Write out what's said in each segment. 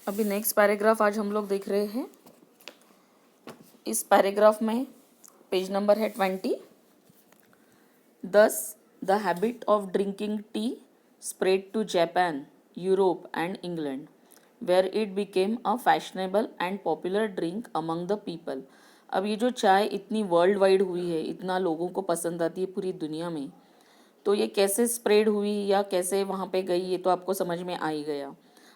अभी next paragraph आज हम लोग देख रहे हैं। इस पैराग्राफ में पेज नंबर है 20। Thus, the habit of drinking tea spread to Japan, Europe, and England, where it became a fashionable and popular drink among the people. अब ये जो चाय इतनी वर्ल्ड वाइड हुई है, इतना लोगों को पसंद आती है पूरी दुनिया में, तो ये कैसे स्प्रेड हुई या कैसे वहाँ पे गई, ये तो आपको समझ में आ ही गया।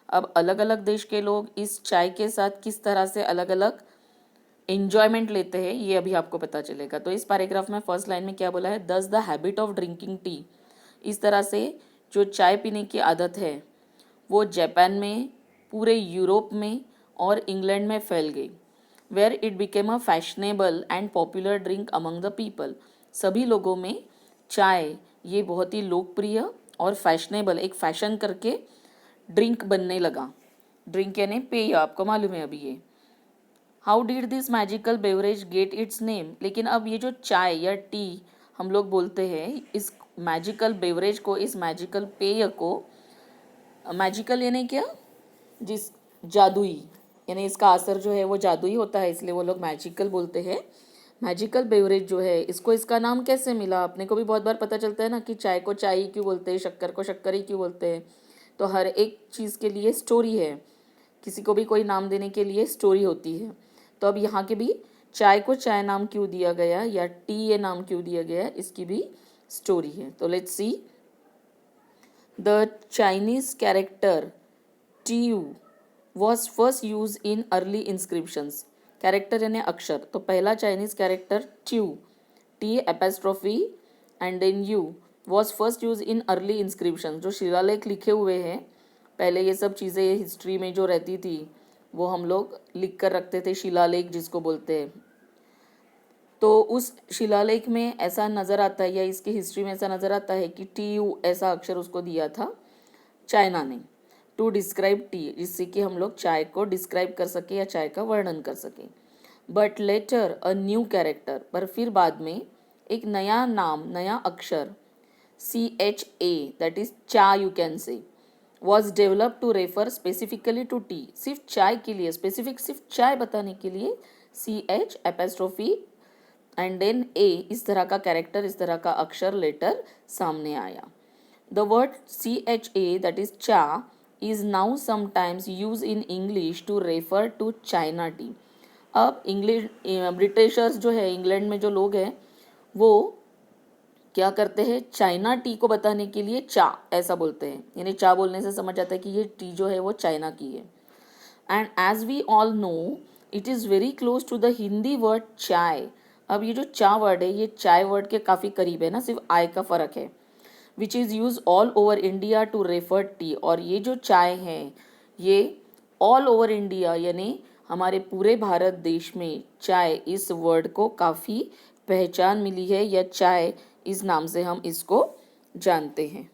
अब अलग अलग देश के लोग इस चाय के साथ किस तरह से अलग अलग एन्जॉयमेंट लेते हैं, ये अभी आपको पता चलेगा। तो इस पैराग्राफ में फर्स्ट लाइन में क्या बोला है, दस the habit of drinking tea. इस तरह से जो चाय पीने की आदत है वो जापान में, पूरे यूरोप में और इंग्लैंड में फैल गई। Where it became a fashionable and popular drink among the people. सभी लोगों में चाय ये बहुत ही लोकप्रिय और फैशनेबल, एक फैशन करके ड्रिंक बनने लगा। ड्रिंक यानी पेय, आपको मालूम है अभी ये। How did this magical beverage get its name. लेकिन अब ये जो चाय या टी हम लोग बोलते हैं, इस मैजिकल बेवरेज को, इस मैजिकल पेय को, मैजिकल यानी क्या, जिस जादुई, यानी इसका असर जो है वो जादुई होता है, इसलिए वो लोग मैजिकल बोलते हैं। मैजिकल बेवरेज जो है, इसका नाम कैसे मिला। अपने को भी बहुत बार पता चलता है ना कि चाय को चाय ही क्यों बोलते हैं, शक्कर को शक्कर ही क्यों बोलते हैं। तो हर एक चीज़ के लिए स्टोरी है, किसी को भी कोई नाम देने के लिए स्टोरी होती है। तो अब यहाँ के भी चाय को चाय नाम क्यों दिया गया या टी ये नाम क्यों दिया गया, इसकी भी स्टोरी है। तो let's see. The Chinese character tu was first use in early inscriptions. Character यानी अक्षर, तो पहला Chinese character tu, T apostrophe and then U, was first use in early inscription. जो शिलालेख लिखे हुए हैं पहले, ये सब चीज़ें हिस्ट्री में जो रहती थी वो हम लोग लिख कर रखते थे, शिलालेख जिसको बोलते हैं। तो उस शिलालेख में ऐसा नज़र आता है, या इसकी हिस्ट्री में ऐसा नज़र आता है कि टी यू ऐसा अक्षर उसको दिया था चाइना ने, टू डिस्क्राइब टी, जिससे कि हम लोग चाय को डिस्क्राइब कर सके या चाय का वर्णन कर सके। But later a new character, पर फिर बाद में एक नया नाम, नया अक्षर CHA, that is cha, you can say, was develop to refer specifically to tea. सिर्फ चाय के लिए, स्पेसिफिक सिर्फ चाय बताने के लिए CH एपेस्ट्रोफी एंड देन A, इस तरह का कैरेक्टर, इस तरह का अक्षर लेटर सामने आया। The word CHA, that is चा, is now sometimes used in English to refer to China tea। अब इंग्लिश ब्रिटिशर्स जो है, इंग्लैंड में जो लोग हैं, वो क्या करते हैं, चाइना टी को बताने के लिए चा ऐसा बोलते हैं। यानी चा बोलने से समझ आता है कि ये टी जो है वो चाइना की है। And as we all know it is very close to the Hindi word chai. अब ये जो चा वर्ड है, ये चाय वर्ड के काफ़ी करीब है ना, सिर्फ आय का फ़र्क है। Which is use all over India to refer tea. और ये जो चाय है ये ऑल ओवर इंडिया, यानी हमारे पूरे भारत देश में चाय, इस वर्ड को काफ़ी पहचान मिली है, या चाय इस नाम से हम इसको जानते हैं।